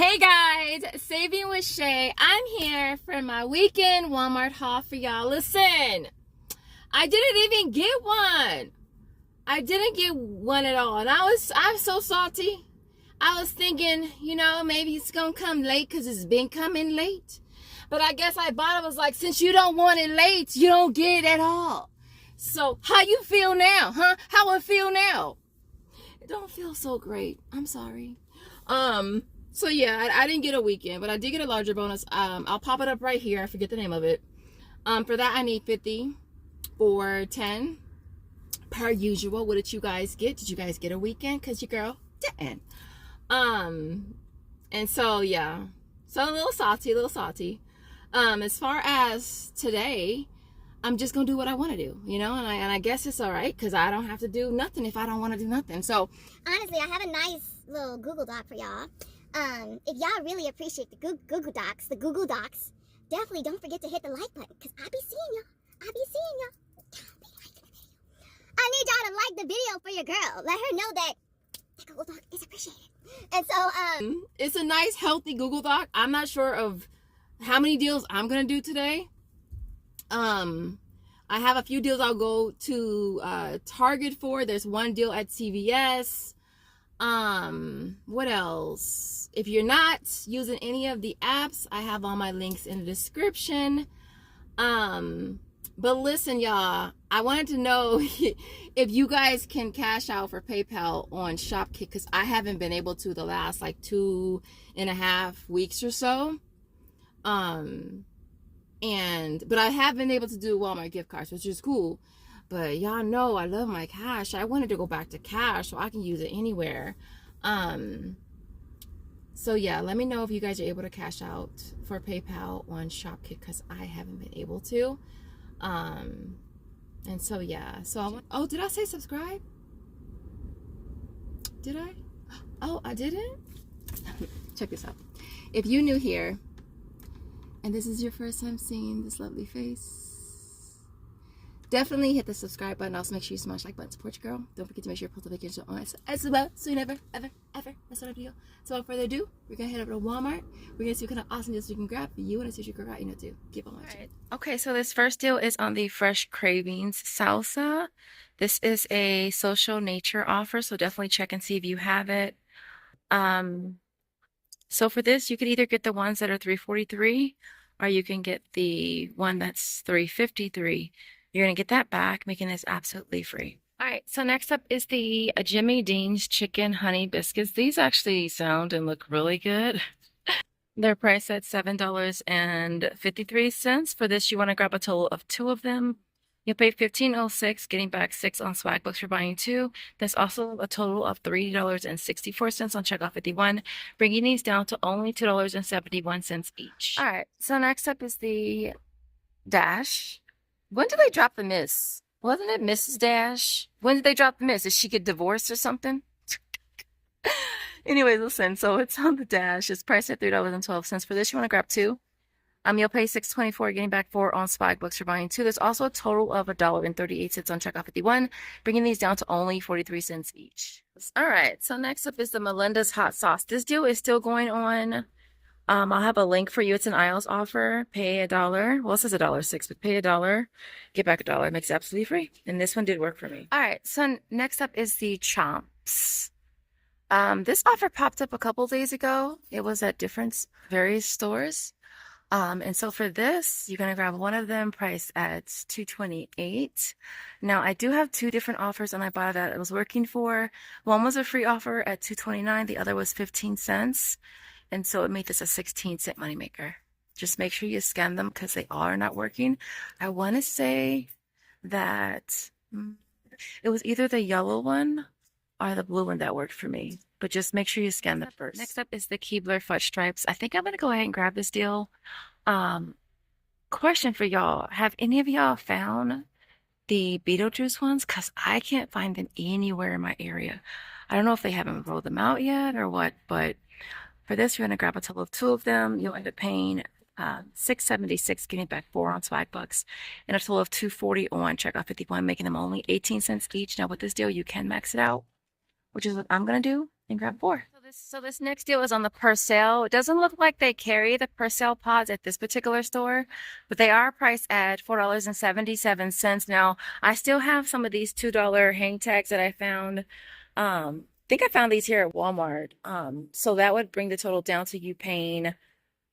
Hey guys, Saving with Shay. I'm here for my weekend Walmart haul for y'all. Listen, I didn't even get one. I didn't get one at all. And I'm so salty. I was thinking, maybe it's gonna come late because it's been coming late. But I guess Ibotta was like, since you don't want it late, you don't get it at all. So how you feel now, huh? How it feel now? It don't feel so great. I'm sorry. So yeah, I didn't get a weekend, but I did get a larger bonus. I'll pop it up right here. I forget the name of it. For that I need 50 for 10 per usual. What did you guys get? Did you guys get a weekend? Cause your girl didn't. And so yeah, so a little salty. As far as today, I'm just gonna do what I want to do, and I guess it's all right because I don't have to do nothing if I don't want to do nothing. So honestly, I have a nice little Google Doc for y'all. If y'all really appreciate the Google Docs, definitely don't forget to hit the like button because I be seeing y'all. I need y'all to like the video for your girl. Let her know that the Google Doc is appreciated. And so, it's a nice, healthy Google Doc. I'm not sure of how many deals I'm gonna do today. I have a few deals I'll go to Target for. There's one deal at CVS. What else? If you're not using any of the apps, I have all my links in the description. But listen, y'all, I wanted to know if you guys can cash out for PayPal on Shopkick because I haven't been able to the last like 2.5 weeks or so. But I have been able to do Walmart gift cards, which is cool. But y'all know I love my cash. I wanted to go back to cash so I can use it anywhere. So yeah, let me know if you guys are able to cash out for PayPal on Shopkick because I haven't been able to. And so yeah, oh, did I say subscribe? Did I? Oh, I didn't? Check this out. If you're new here and this is your first time seeing this lovely face, definitely hit the subscribe button. Also make sure you smash like button, support your girl. Don't forget to make sure your post notifications are on as well, so you never ever miss a video. So without further ado, we're gonna head over to Walmart. We're gonna see what kind of awesome deals we can grab for you and a sister girl out, to keep on watching. Okay, so this first deal is on the Fresh Cravings salsa. This is a social nature offer, so definitely check and see if you have it. So for this, you could either get the ones that are $3.43 or you can get the one that's $3.53. You're going to get that back, making this absolutely free. All right, so next up is the Jimmy Dean's Chicken Honey Biscuits. These actually sound and look really good. They're priced at $7.53. For this, you want to grab a total of 2 of them. You'll pay $15.06, getting back 6 on Swagbucks for buying 2. That's also a total of $3.64 on checkout 51, bringing these down to only $2.71 each. All right, so next up is the Dash. When did they drop the Miss? Wasn't it Mrs. Dash? When did they drop the Miss? Did she get divorced or something? Anyway, listen, so it's on the Dash. It's priced at $3.12. For this, you want to grab 2. You'll pay $6.24, getting back 4 on Swagbucks for buying 2. There's also a total of $1.38 on checkout 51, bringing these down to only 43 cents each. All right, so next up is the Melinda's Hot Sauce. This deal is still going on. I'll have a link for you. It's an aisles offer. Pay $1. Well, it says $1.06, but pay $1. Get back $1. It makes it absolutely free. And this one did work for me. All right, so next up is the Chomps. This offer popped up a couple days ago. It was at various stores. And so for this, you're going to grab one of them priced at $2.28. Now, I do have 2 different offers on Ibotta that I was working for. One was a free offer at $2.29. The other was 15 cents. And so it made this a 16-cent moneymaker. Just make sure you scan them because they are not working. I want to say that it was either the yellow one or the blue one that worked for me. But just make sure you scan them first. Next up is the Keebler Fudge Stripes. I think I'm going to go ahead and grab this deal. Question for y'all. Have any of y'all found the Beetlejuice ones? Because I can't find them anywhere in my area. I don't know if they haven't rolled them out yet or what, but for this, you're going to grab a total of 2 of them. You'll end up paying $6.76, getting back 4 on Swagbucks, and a total of $2.40 on checkout 51, making them only 18 cents each. Now, with this deal, you can max it out, which is what I'm going to do, and grab 4. So So this next deal is on the Purcell. It doesn't look like they carry the Purcell pods at this particular store, but they are priced at $4.77. Now, I still have some of these $2 hang tags that I found. I think I found these here at Walmart. So that would bring the total down to you paying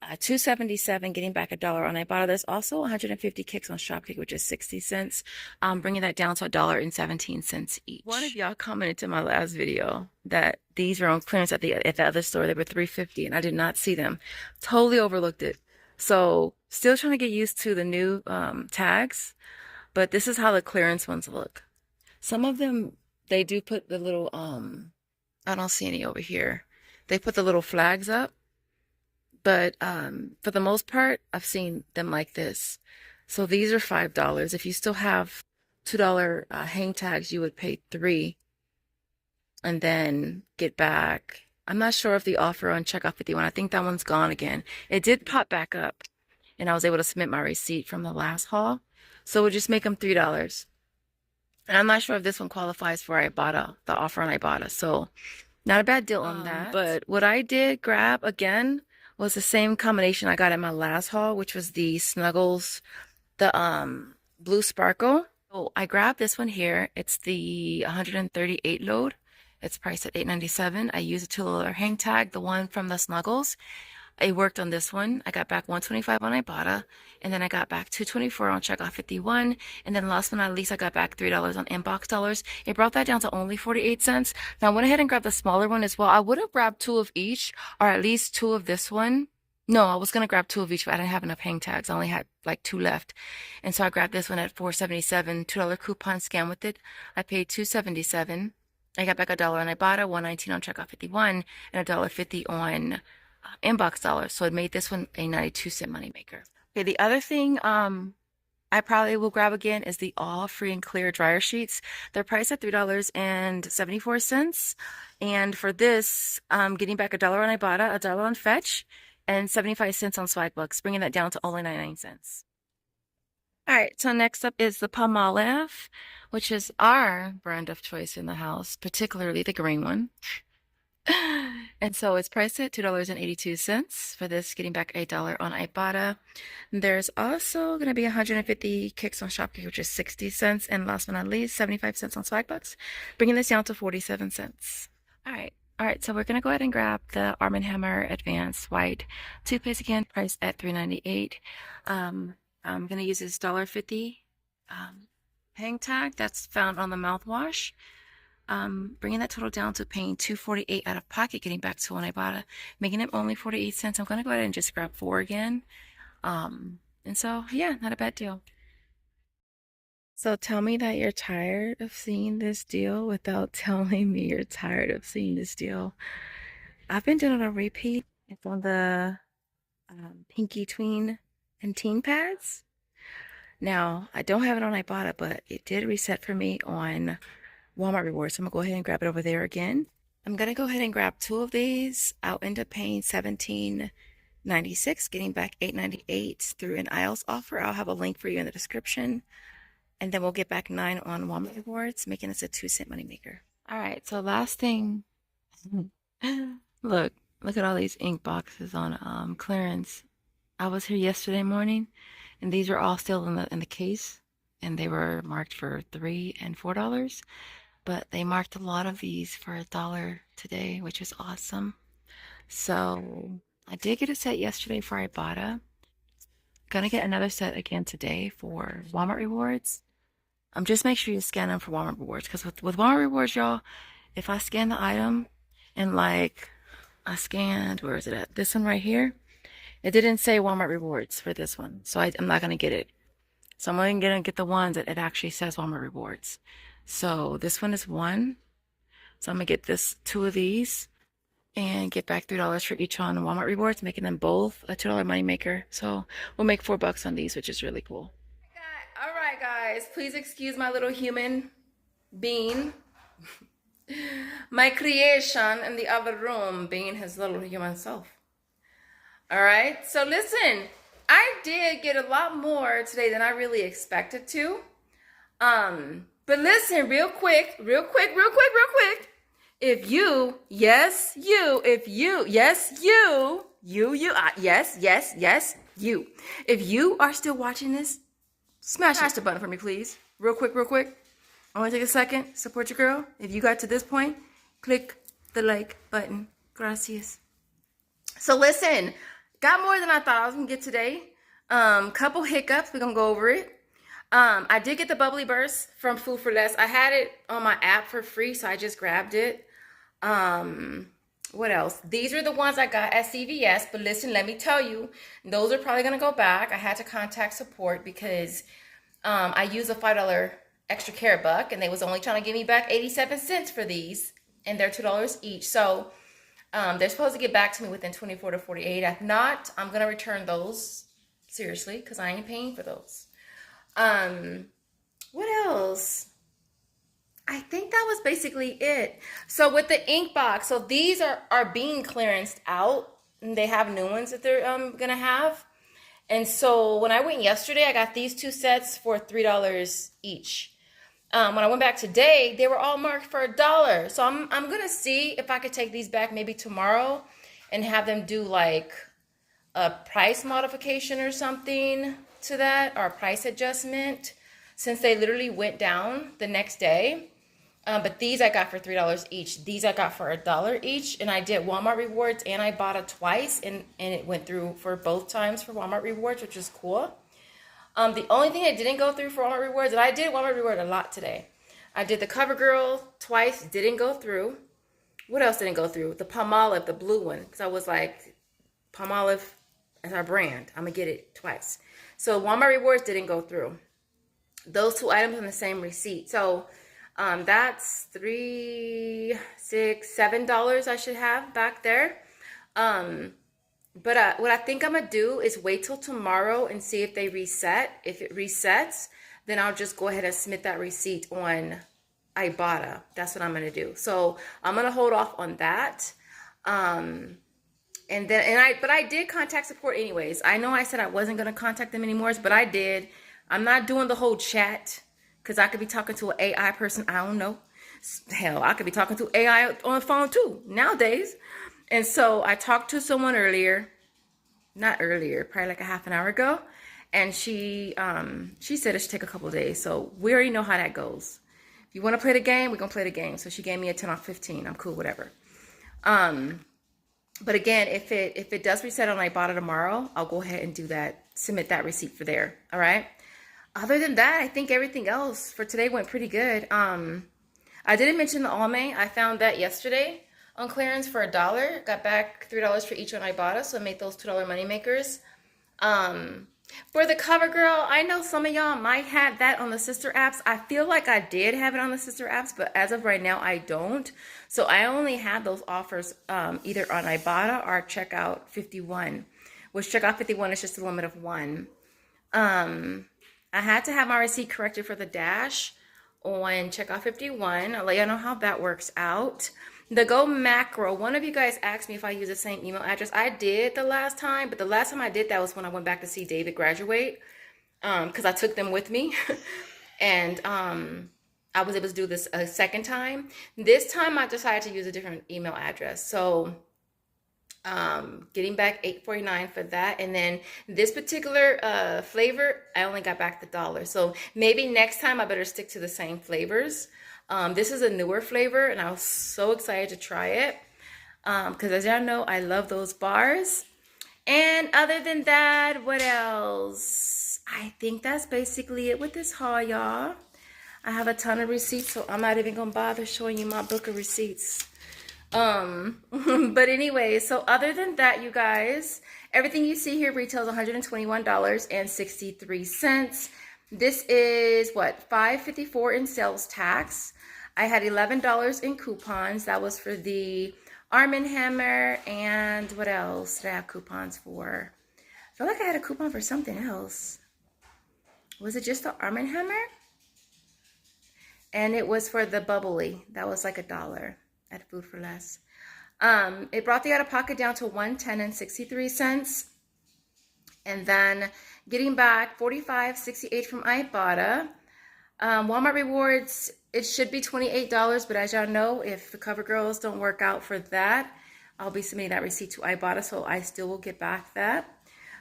$2.77, getting back $1 on Ibotta. There's also 150 kicks on Shopkick, which is 60 cents, bringing that down to $1.17 each. One of y'all commented to my last video that these were on clearance at the other store. They were $3.50, and I did not see them. Totally overlooked it. So still trying to get used to the new tags, but this is how the clearance ones look. Some of them, they do put the little I don't see any over here. They put the little flags up. But for the most part, I've seen them like this. So these are $5. If you still have $2 hang tags, you would pay $3 and then get back. I'm not sure if the offer on Checkout 51, I think that one's gone again. It did pop back up, and I was able to submit my receipt from the last haul. So we'll just make them $3. And I'm not sure if this one qualifies for Ibotta, the offer on Ibotta. So not a bad deal on that. But what I did grab again was the same combination I got at my last haul, which was the Snuggles, the Blue Sparkle. So I grabbed this one here. It's the 138 load. It's priced at $8.97. I used a $2 hang tag, the one from the Snuggles. I worked on this one. I got back $125 on Ibotta, and then I got back $224 on Checkout 51, and then last but not least, I got back $3 on inbox dollars. It brought that down to only 48 cents. Now I went ahead and grabbed the smaller one as well. I would have grabbed 2 of each, or at least 2 of this one. No, I was gonna grab 2 of each, but I didn't have enough hang tags. I only had like 2 left, and so I grabbed this one at $4.77. $2 coupon scan with it. I paid $2.77. I got back $1 on Ibotta, $1.19 on Checkout 51, and $1.50 on inbox dollars. So it made this one a 92-cent moneymaker. Okay, the other thing I probably will grab again is the all free and clear dryer sheets. They're priced at $3.74. And for this, getting back $1 on Ibotta, $1 on Fetch, and 75 cents on Swagbucks, bringing that down to only 99 cents. All right, so next up is the Palmolive, which is our brand of choice in the house, particularly the green one. And so it's priced at $2.82 for this, getting back $1 on Ibotta. There's also going to be 150 kicks on Shopkick, which is 60 cents, and last but not least, 75 cents on Swagbucks, bringing this down to 47 cents. All right, so we're going to go ahead and grab the Arm & Hammer Advanced White toothpaste again, priced at $3.98. I'm going to use this $1.50 hang tag that's found on the mouthwash. Bringing that total down to paying $2.48 out of pocket, getting back to on Ibotta, making it only 48 cents. I'm going to go ahead and just grab 4 again. And so, yeah, not a bad deal. So tell me that you're tired of seeing this deal without telling me you're tired of seeing this deal. I've been doing it on repeat. It's on the Pinkie Tween and Teen Pads. Now, I don't have it on Ibotta, but it did reset for me on Walmart Rewards. So I'm gonna go ahead and grab it over there again. I'm gonna go ahead and grab 2 of these. I'll end up paying $17.96, getting back $8.98 through an aisles offer. I'll have a link for you in the description. And then we'll get back 9 on Walmart Rewards, making us a 2-cent moneymaker. All right, so last thing. Look at all these ink boxes on clearance. I was here yesterday morning, and these are all still in the case, and they were marked for $3 and $4. But they marked a lot of these for $1 today, which is awesome. So I did get a set yesterday for Ibotta. Gonna get another set again today for Walmart Rewards. Just make sure you scan them for Walmart Rewards, because with Walmart Rewards, y'all, if I scan the item and like I scanned, where is it at? This one right here. It didn't say Walmart Rewards for this one, so I'm not gonna get it. So I'm only gonna get the ones that it actually says Walmart Rewards. So this one is 1. So I'm gonna get 2 of these and get back $3 for each on Walmart Rewards, making them both a $2 moneymaker. So we'll make $4 on these, which is really cool. All right, guys, please excuse my little human being. My creation in the other room being his little human self. All right, so listen, I did get a lot more today than I really expected to. But listen, real quick. If you, yes, you, if you, yes, yes, you. If you are still watching this, smash the button for me, please. Real quick, real quick. I want to take a second, support your girl. If you got to this point, click the like button. Gracias. So listen, got more than I thought I was gonna get today. Couple hiccups, we're gonna go over it. I did get the Bubbly Burst from Food for Less. I had it on my app for free, so I just grabbed it. What else? These are the ones I got at CVS, but listen, let me tell you, those are probably gonna go back. I had to contact support because I used a $5 extra carrot buck, and they was only trying to give me back 87 cents for these, and they're $2 each. So they're supposed to get back to me within 24 to 48. If not, I'm gonna return those seriously because I ain't paying for those. What else? I think that was basically it. So with the ink box, so these are being clearanced out, and they have new ones that they're gonna have. And so when I went yesterday, I got these 2 sets for $3 each. When I went back today, they were all marked for $1. So I'm gonna see if I could take these back maybe tomorrow and have them do like a price modification or something to that, or a price adjustment, since they literally went down the next day. But these I got for $3 each. These I got for $1 each, and I did Walmart Rewards and Ibotta twice, and it went through for both times for Walmart Rewards, which is cool. The only thing I didn't go through for Walmart Rewards, and I did Walmart Reward a lot today. I did the CoverGirl twice, didn't go through. What else didn't go through? The Palmolive, the blue one, because I was like, Palmolive as our brand, I'm gonna get it twice. So Walmart Rewards didn't go through. Those 2 items on the same receipt. So that's $3, $6, $7 I should have back there. But what I think I'm gonna do is wait till tomorrow and see if they reset. If it resets, then I'll just go ahead and submit that receipt on Ibotta. That's what I'm gonna do. So I'm gonna hold off on that. But I did contact support anyways. I know I said I wasn't gonna contact them anymore, but I did. I'm not doing the whole chat because I could be talking to an AI person. I don't know. Hell, I could be talking to AI on the phone too nowadays. And so I talked to someone earlier, not earlier, probably like a half an hour ago, and she said it should take a couple of days. So we already know how that goes. If you want to play the game, we're gonna play the game. So she gave me a 10 off 15. I'm cool, whatever. But again, if it does reset on Ibotta tomorrow, I'll go ahead and do that, submit that receipt for there. All right. Other than that, I think everything else for today went pretty good. I didn't mention the Almay. I found that yesterday on clearance for $1. Got back $3 for each on Ibotta, so I made those $2 money makers. For the CoverGirl, I know some of y'all might have that on the sister apps. I feel like I did have it on the sister apps, but as of right now, I don't. So I only have those offers either on Ibotta or Checkout 51, which Checkout 51 is just a limit of 1. I had to have my receipt corrected for the dash on Checkout 51. I'll let you know how that works out. The GoMacro, one of you guys asked me if I use the same email address. I did the last time, but the last time I did that was when I went back to see David graduate, because I took them with me. And I was able to do this a second time. This time I decided to use a different email address. So getting back $8.49 for that. And then this particular flavor, I only got back the $1. So maybe next time I better stick to the same flavors. This is a newer flavor, and I was so excited to try it because as y'all know, I love those bars. And other than that, what else? I think that's basically it with this haul, y'all. I have a ton of receipts, so I'm not even gonna bother showing you my book of receipts. But anyway, so other than that, you guys, everything you see here retails $121.63. This is what, $5.54 in sales tax. I had $11 in coupons. That was for the Arm & Hammer, and what else did I have coupons for? I feel like I had a coupon for something else. Was it just the Arm & Hammer? And it was for the bubbly. That was like $1 at Food for Less. It brought the out-of-pocket down to $110.63. And then getting back $45.68 from Ibotta. Walmart Rewards it should be $28, but as y'all know, if the cover girls don't work out for that, I'll be submitting that receipt to Ibotta, so I still will get back that.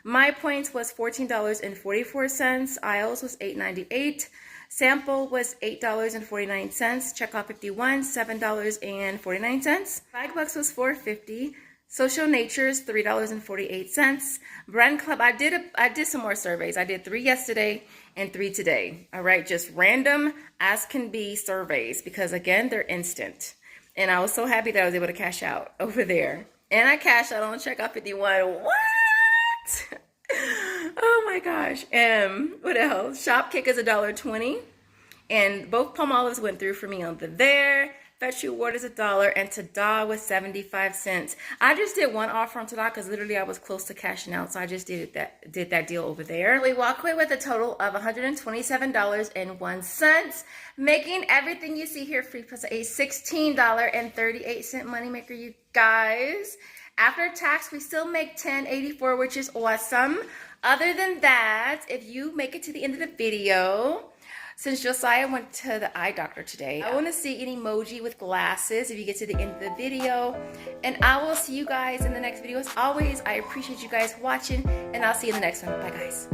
My points was $14.44. Aisles was $8.98. Sample was $8.49. Checkout 51, $7.49. Swagbucks was $4.50. Social Natures, $3.48. Brand Club, I did some more surveys. I did 3 yesterday and 3 today. All right, just random as can be surveys because again, they're instant. And I was so happy that I was able to cash out over there. And I cashed out on checkout 51. What? Oh my gosh. What else? Shopkick is $1.20. And both Palmolives went through for me on the there. Fetch You Water is $1, and Tada was 75 cents. I just did one offer on Tada because literally I was close to cashing out, so I just did that deal over there. We walk away with a total of $127.01, making everything you see here free plus a $16.38 moneymaker, you guys. After tax, we still make $10.84, which is awesome. Other than that, if you make it to the end of the video, since Josiah went to the eye doctor today, I want to see an emoji with glasses if you get to the end of the video. And I will see you guys in the next video. As always, I appreciate you guys watching, and I'll see you in the next one. Bye, guys.